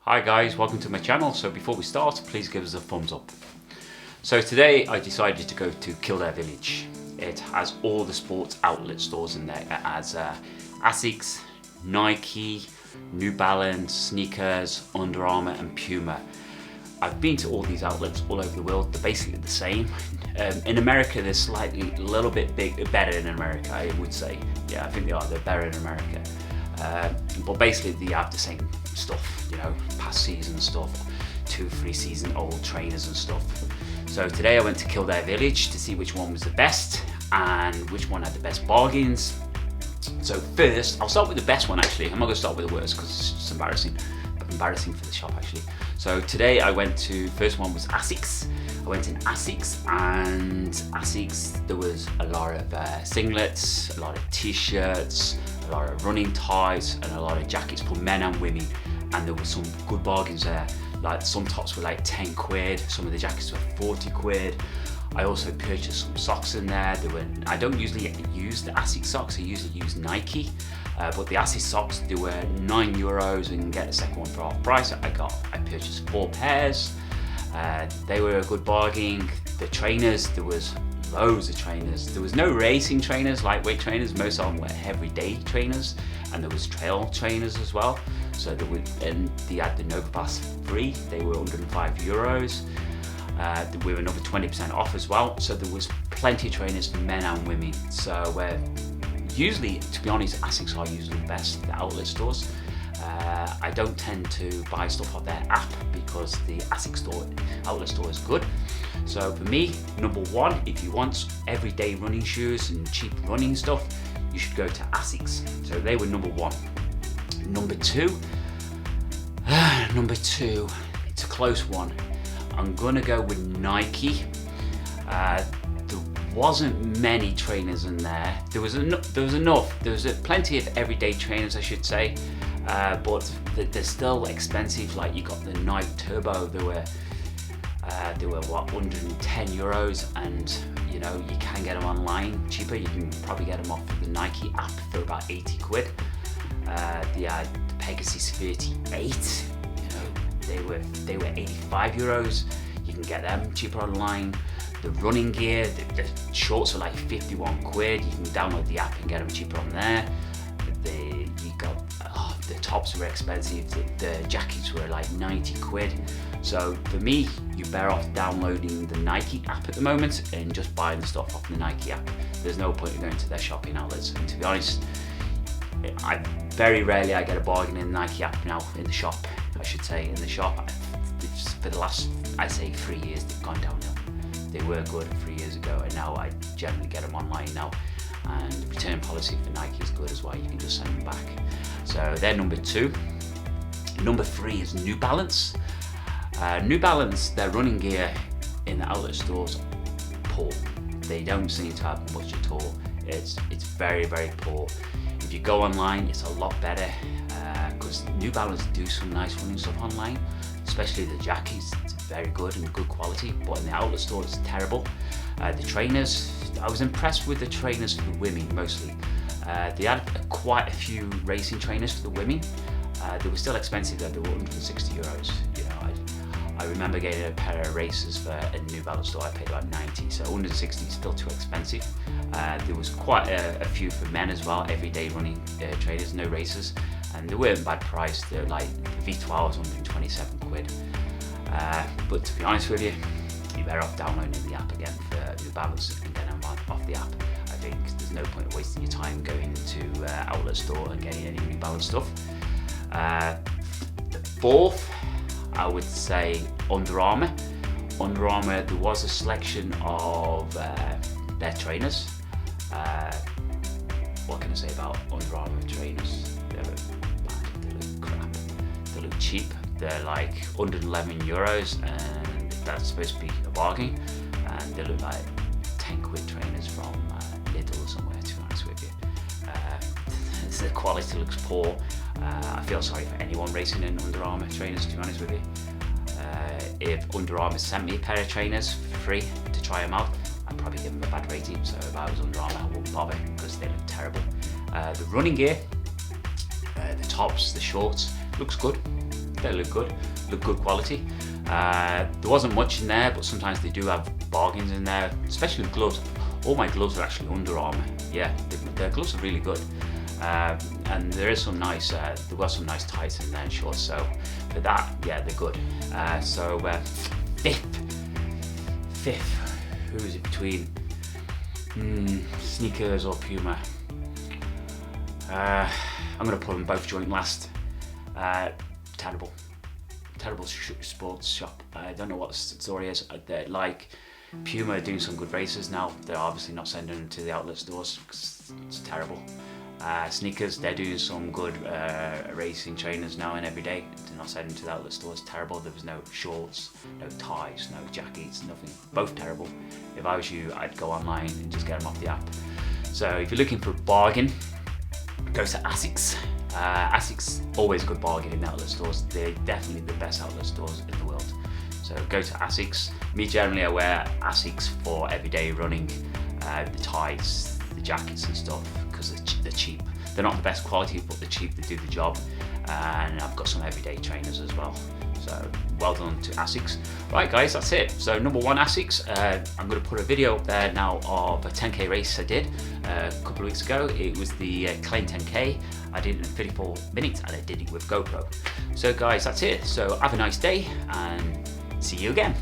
Hi guys, welcome to my channel. So before we start, please give us a thumbs up. So today I decided to go to Kildare Village. It has all the sports outlet stores in there. It has Asics, Nike, New Balance, sneakers, Under Armour and Puma. I've been to all these outlets all over the world. They're basically the same. In America, they're slightly a little bit better in America, I would say. Yeah, I think they are. They're better in America. But basically, they have the same stuff, you know, past season stuff, 2-3 season old trainers and stuff. So today I went to Kildare Village to see which one was the best and which one had the best bargains. So first, I'll start with the best one actually. I'm not going to start with the worst because it's just embarrassing for the shop actually. So today I went to, first one was Asics. I went in Asics, and Asics, there was a lot of singlets, a lot of t-shirts, a lot of running ties and a lot of jackets for men and women, and there were some good bargains there. Like some tops were like 10 quid, some of the jackets were 40 quid. I also purchased some socks in there. I don't usually use the Asics socks, I usually use Nike, but the Asics socks, they were €9 and get the second one for half price. I purchased 4 pairs. They were a good bargain. The trainers, there was loads of trainers. There was no racing trainers, lightweight trainers. Most of them were everyday trainers, and there was trail trainers as well. So and they had the Nova Pass free. They were €105. With another 20% off as well. So there was plenty of trainers for men and women. So usually, to be honest, Asics are usually the best, the outlet stores. I don't tend to buy stuff off their app because the Asics store, outlet store is good. So for me, number one, if you want everyday running shoes and cheap running stuff, you should go to Asics. So they were number one. Number two, it's a close one. I'm gonna go with Nike. There wasn't many trainers in there. There was enough. There was plenty of everyday trainers, I should say, but they're still expensive. Like you got the Nike Turbo. They were what, €110, and you know you can get them online cheaper. You can probably get them off the Nike app for about 80 quid. The Pegasus 38. They were €85. You can get them cheaper online. The running gear, the shorts are like 51 quid. You can download the app and get them cheaper on there. The tops were expensive. The jackets were like 90 quid. So for me, you're better off downloading the Nike app at the moment and just buying the stuff off the Nike app. There's no point in going to their shopping outlets. And to be honest, very rarely I get a bargain in the Nike app now, in the shop, I should say. In the shop, for the last, I'd say 3 years, they've gone downhill. They were good 3 years ago, and now I generally get them online now. And the return policy for Nike is good as well, you can just send them back. So they're number two. Number three is New Balance. New Balance, their running gear in the outlet stores, poor. They don't seem to have much at all. It's very, very poor. If you go online, it's a lot better, because New Balance do some nice running stuff online, especially the jackets. It's very good and good quality, but in the outlet store it's terrible. The trainers, I was impressed with the trainers for the women mostly. They had quite a few racing trainers for the women. They were still expensive though. They were €160. You know, I remember getting a pair of racers for a New Balance store. I paid about 90, so 160 is still too expensive. There was quite a few for men as well, everyday running trainers, no racers, and they weren't bad price. They're like V12s, 127 quid. But to be honest with you, you're better off downloading the app again for New Balance and getting them off the app. I think there's no point in wasting your time going into outlet store and getting any New Balance stuff. The fourth, I would say Under Armour. Under Armour, there was a selection of their trainers. What can I say about Under Armour trainers? They look bad, they look crap, they look cheap. They're like €111, and that's supposed to be a bargain. And they look like 10 quid trainers from Lidl or somewhere, to be honest with you. The quality looks poor. I feel sorry for anyone racing in Under Armour trainers, to be honest with you. If Under Armour sent me a pair of trainers for free to try them out, I'd probably give them a bad rating. So if I was Under Armour, I wouldn't bother because they look terrible. The running gear, the tops, the shorts, looks good. They look good quality. There wasn't much in there, but sometimes they do have bargains in there, especially with gloves. All my gloves are actually Under Armour. Yeah, their gloves are really good. And there is some nice, there were some nice tights in there and shorts, so for that, yeah, they're good. Fifth, who is it between? Sneakers or Puma? I'm gonna put them both joint last. Terrible sports shop. I don't know what the story is. They're like Puma are doing some good races now. They're obviously not sending them to the outlet stores because it's terrible. Sneakers, they're doing some good racing trainers now and every day. They're not sending to the outlet stores. Terrible. There was no shorts, no ties, no jackets, nothing. Both terrible. If I was you, I'd go online and just get them off the app. So if you're looking for a bargain, go to Asics. Asics, always a good bargain in outlet stores. They're definitely the best outlet stores in the world. So go to Asics. Me generally, I wear Asics for everyday running, the ties, the jackets and stuff, because they're cheap. They're not the best quality, but they're cheap, they do the job. And I've got some everyday trainers as well. So well done to Asics. Right guys, that's it. So number one, Asics. I'm going to put a video up there now of a 10k race I did a couple of weeks ago. It was the Claim 10k. I did it in 54 minutes and I did it with GoPro. So guys, that's it. So have a nice day and see you again.